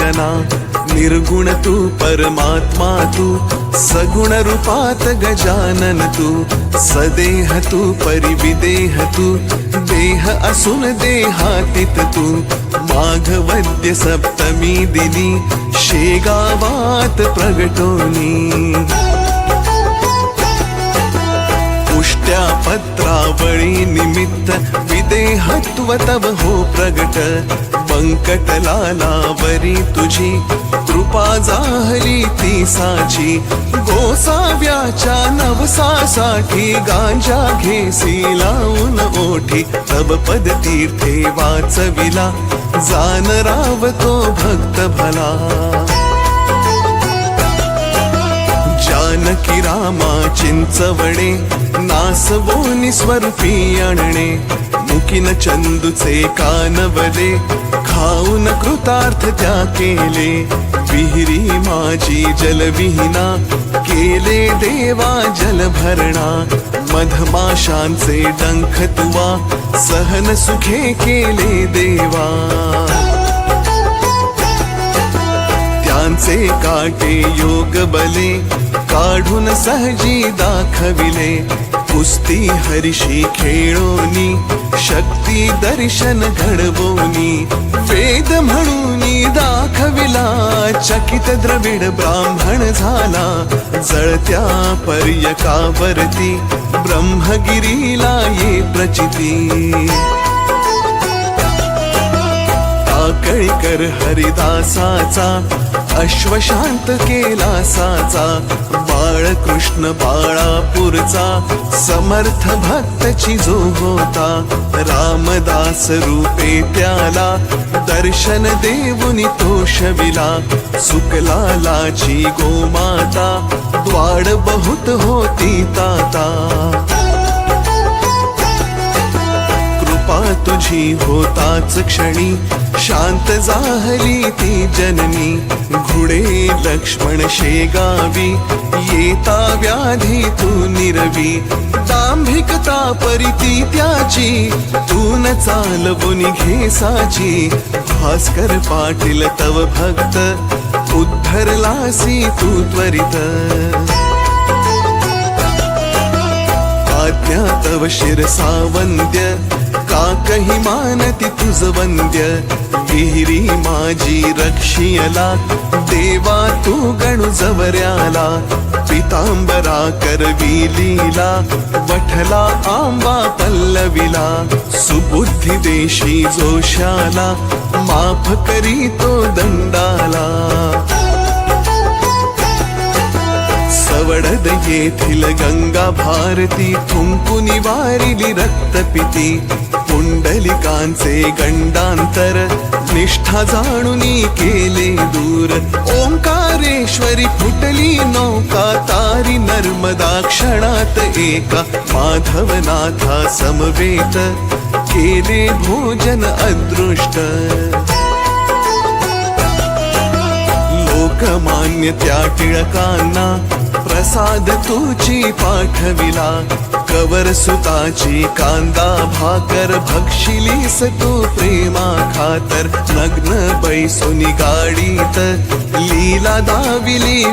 निरंजना निर्गुण तू परमात्मा तू सगुण रूपात गजानन तू सदेह तू परिविदेह तू देह असून देहातीत तू माघवद्य सप्तमी दिनी शेगावात प्रगटोनी पुष्ट्या पत्रावळी निमित्त विदेहत्व तव हो प्रगट बंकटलालावरी तुझी कृपा जाहली ती साची गोसाव्याच्या नवसासाठी गांजा घेसी लावून ओठी तव पद तीर्थे वाचविला जान रावतो भक्त भला जानकी रामा चिंचवणे नासवोनी स्वरूपी आणणे मुकीन चंदूचे कानवले खाऊन कृतार्थ त्या केले विहिरी माझी जलविहीना केले देवा जल भरणा मधमाशांचे डंख तुवा सहन सुखे केले देवा त्यांचे काटे योग बले काढून सहजी दाखविले कुस्ती हरिशी खेळोनी शक्ती दर्शन घडवोनी वेद म्हणूनी दाखविला चकित द्रविड ब्राह्मण झाला जळत्या पर्यकावरती ब्रह्मगिरीला ये प्रचिती टाकळीकर हरिदासाचा अश्वशांत केला साचा बाळकृष्ण बाळापूरचा समर्थ भक्तची जो होता रामदास रूपे त्याला दर्शन देऊनी तो शविला सुकलालाची गोमाता द्वाड बहुत होती ताता कृपा तुझी होताच क्षणी शांत जाहली ती जननी घुडे लक्ष्मण शेगावी येता व्याधी तू निरवी दांभिकता परिती त्याची तू न चालवून घेसाची भास्कर पाटील तव भक्त उद्धरलासी तू त्वरित आज्ञा तव शिरसावंद्य का कही मानती तुझ वंद्य विहिरी माझी रक्षियला देवा तू गणु जवऱ्याला पितांबरा करवी लीला वठला आंबा पल्लविला सुबुद्धी देशी जोशाला माफ करी तो दंडाला सवडद येथील गंगा भारती थुंकुनी वारिली रक्तपिती पुंडलिकांचे गंडांतर निष्ठा जाणुनी केले दूर ओंकारेश्वरी फुटली नौका तारी नर्मदा क्षणात एका माधवनाथा समवेत केले भोजन अदृष्ट लोकमान्य त्या टिळकांना प्रसाद तुची पाठविला कवर सुताची कांदा भाकर भक्षिलीस तू प्रेमा खातर नग्न बैसोनी गाडीत लीला दाविली